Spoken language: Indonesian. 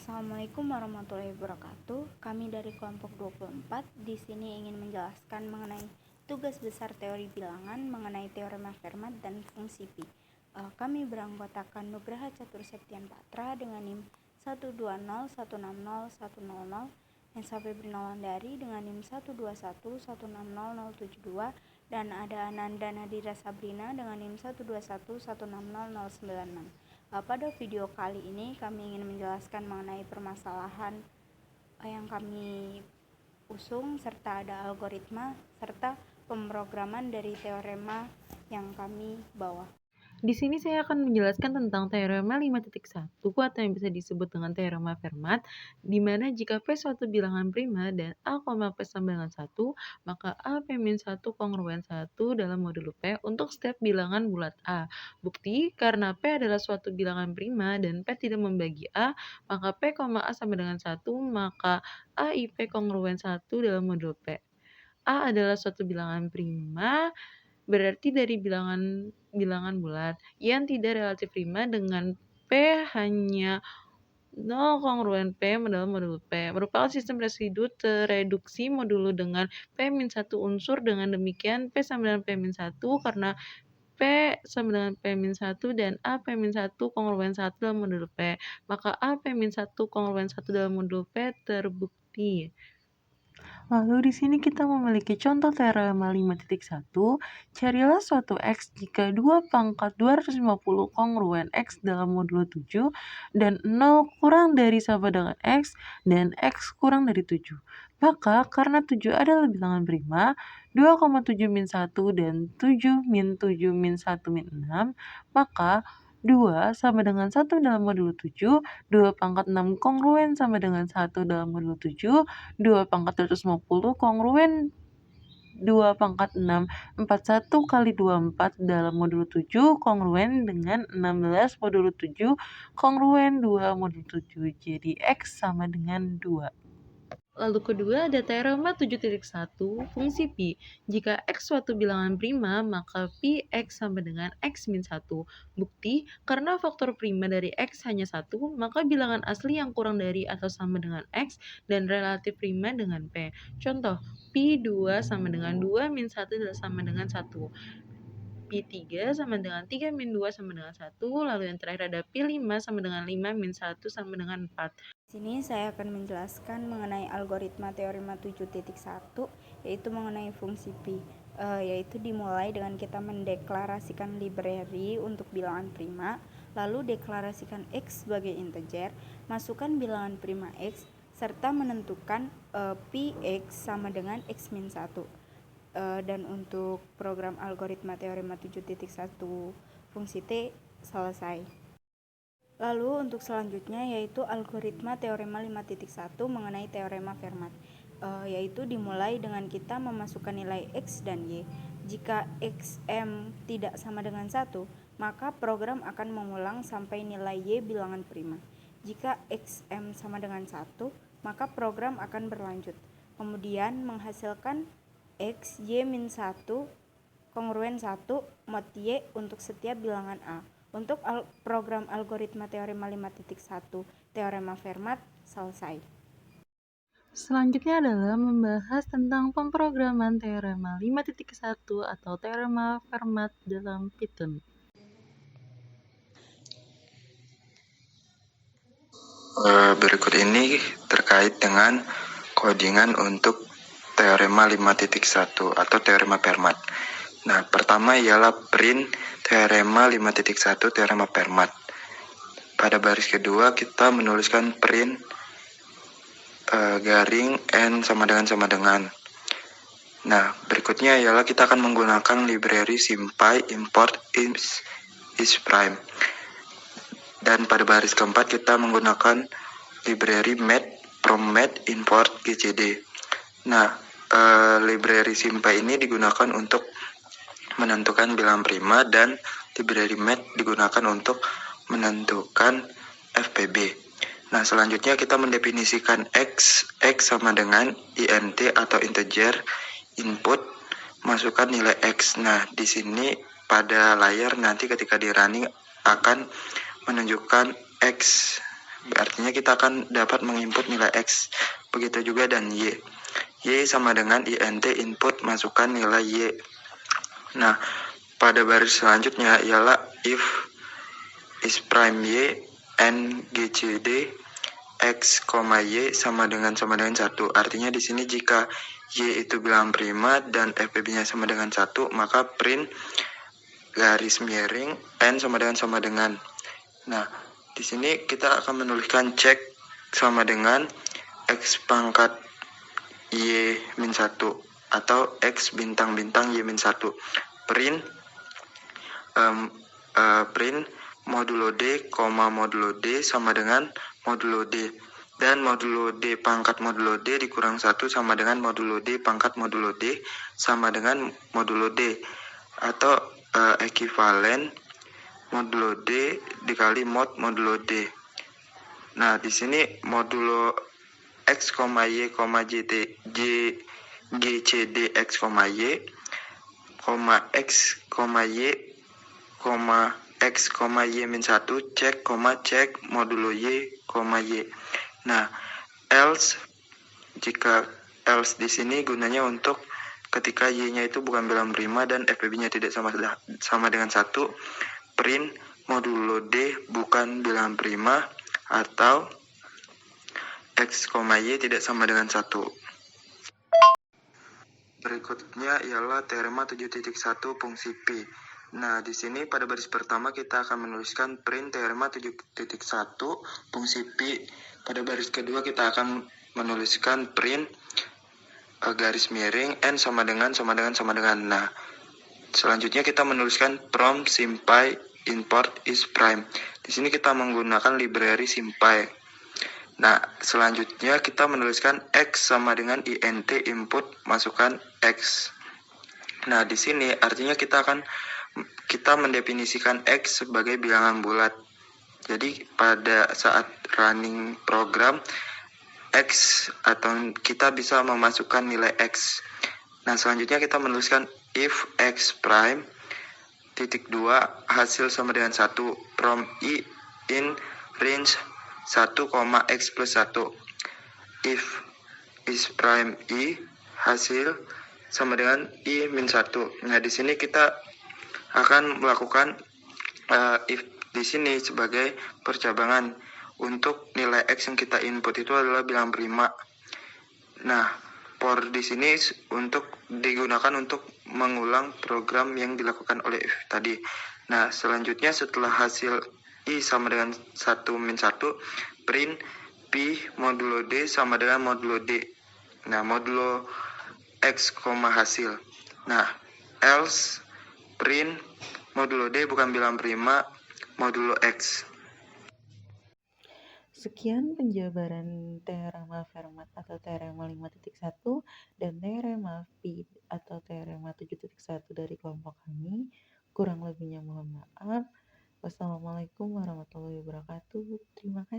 Assalamualaikum warahmatullahi wabarakatuh. Kami dari kelompok 24 di sini ingin menjelaskan mengenai tugas besar teori bilangan mengenai teorema Fermat dan fungsi pi. Kami beranggotakan Nugraha Catur Septian Patra dengan NIM 120160100 dan Febri Nawandari dengan NIM 121160072 dan ada Ananda Nadira Sabrina dengan NIM 121160096. Pada video kali ini kami ingin menjelaskan mengenai permasalahan yang kami usung serta ada algoritma serta pemrograman dari teorema yang kami bawa. Di sini saya akan menjelaskan tentang teorema 5.1 atau yang bisa disebut dengan teorema Fermat, di mana jika P suatu bilangan prima dan A, P sama dengan 1, maka A P-1 kongruen 1 dalam modulo P untuk setiap bilangan bulat A. Bukti, karena P adalah suatu bilangan prima dan P tidak membagi A, maka P, A sama dengan 1, maka A IP kongruen 1 dalam modulo P. A adalah suatu bilangan prima, berarti dari bilangan bulat yang tidak relatif prima dengan P hanya 0 kongruen P dalam modulo P merupakan sistem residu tereduksi modulo dengan P-1 unsur. Dengan demikian P sama dengan P-1 karena P sama dengan P-1 dan A P-1 kongruen 1 dalam modulo P, maka A P-1 kongruen 1 dalam modulo P terbukti. Lalu di sini kita memiliki contoh teorema 5.1, carilah suatu X jika 2 pangkat 250 kongruen X dalam modulo 7 dan 0 kurang dari sama dengan X dan X kurang dari 7. Maka karena 7 adalah bilangan prima, 2,7 min 1 dan 7 min 7 min 1 min 6, maka 2 sama dengan 1 dalam modulo 7, 2 pangkat 6 kongruen sama dengan 1 dalam modulo 7, 2 pangkat 250 kongruen 2 pangkat 6, 41 kali 24 dalam modulo 7 kongruen dengan 16 modulo 7 kongruen 2 modulo 7. Jadi X sama dengan 2. Lalu kedua ada teorema 7.1 fungsi pi. Jika X suatu bilangan prima, maka pi X sama dengan X min 1. Bukti, karena faktor prima dari X hanya 1, maka bilangan asli yang kurang dari atau sama dengan X dan relatif prima dengan P. Contoh, pi 2 sama dengan 2 min 1 sama dengan 1. Pi 3 sama dengan 3 min 2 sama dengan 1. Lalu yang terakhir ada pi 5 sama dengan 5 min 1 sama dengan 4. Di sini saya akan menjelaskan mengenai algoritma teorema 7.1 yaitu mengenai fungsi pi, yaitu dimulai dengan kita mendeklarasikan library untuk bilangan prima, lalu deklarasikan X sebagai integer, masukkan bilangan prima X, serta menentukan pi X sama dengan X min 1. Dan untuk program algoritma teorema 7.1 fungsi T selesai. Lalu untuk selanjutnya yaitu algoritma teorema 5.1 mengenai teorema Fermat, yaitu dimulai dengan kita memasukkan nilai X dan Y. Jika XM tidak sama dengan 1, maka program akan mengulang sampai nilai Y bilangan prima. Jika XM sama dengan 1, maka program akan berlanjut. Kemudian menghasilkan X Y min 1 kongruen 1 mod Y untuk setiap bilangan A. Untuk program algoritma teorema 5.1 teorema Fermat selesai. Selanjutnya adalah membahas tentang pemrograman teorema 5.1 atau teorema Fermat dalam Python. Berikut ini terkait dengan codingan untuk teorema 5.1 atau teorema Fermat. Nah, pertama ialah print teorema 5.1 teorema Fermat. Pada baris kedua kita menuliskan print garing n sama dengan. Nah, berikutnya ialah kita akan menggunakan library SymPy import is prime. Dan pada baris keempat kita menggunakan library mat from mat import gcd. Nah, library SymPy ini digunakan untuk menentukan bilangan prima dan library mat digunakan untuk menentukan FPB. Nah, selanjutnya kita mendefinisikan X sama dengan int atau integer input, masukkan nilai X. Nah, di sini pada layar nanti ketika di running akan menunjukkan X Artinya kita akan dapat menginput nilai X. Begitu juga dan Y. Y sama dengan INT input masukkan nilai Y. Nah, pada baris selanjutnya ialah if is prime Y and GCD X, Y sama dengan 1. Artinya di sini jika Y itu bilangan prima dan FPB-nya sama dengan 1, maka print garis miring N sama dengan. Nah, di sini kita akan menuliskan cek sama dengan X pangkat Y min 1 atau X bintang-bintang Y min 1. Print print modulo D, modulo D sama dengan modulo D. Dan modulo D pangkat modulo D dikurang 1 sama dengan modulo D pangkat modulo D sama dengan modulo D. Atau ekivalen modulo D dikali mod modulo D. Nah, di sini modulo X, Y, GCD X, Y, X, Y, X, Y min 1, cek, cek modulo Y, Y. Nah, else, jika else di sini gunanya untuk ketika Y-nya itu bukan bilangan prima dan FPB-nya tidak sama dengan 1, print modulo D bukan bilangan prima atau X, Y tidak sama dengan 1. Berikutnya ialah teorema 7.1 fungsi Pi. Nah, di sini pada baris pertama kita akan menuliskan print teorema 7.1 fungsi Pi. Pada baris kedua kita akan menuliskan print garis miring N sama dengan. Nah, selanjutnya kita menuliskan from SymPy import is prime. Di sini kita menggunakan library SymPy. Nah, selanjutnya kita menuliskan X sama dengan INT input masukkan X. Nah, di sini artinya kita mendefinisikan X sebagai bilangan bulat. Jadi pada saat running program X atau kita bisa memasukkan nilai X. Nah, selanjutnya kita menuliskan if X prime titik 2 hasil sama dengan 1 from I in range 1, X plus 1. If is prime I hasil sama dengan I min 1. Nah, di sini kita akan melakukan if di sini sebagai percabangan untuk nilai X yang kita input itu adalah bilangan prima. Nah, for di sini digunakan untuk mengulang program yang dilakukan oleh if tadi. Nah, selanjutnya setelah hasil I sama dengan 1 min 1, print Pi modulo D sama dengan modulo D. Nah, modulo X, hasil. Nah, else print modulo D bukan bilangan prima modulo X. Sekian penjabaran teorema Fermat atau teorema 5.1 dan teorema Pi atau teorema 7.1 dari kelompok kami. Kurang lebihnya mohon maaf. Wassalamualaikum warahmatullahi wabarakatuh. Terima kasih.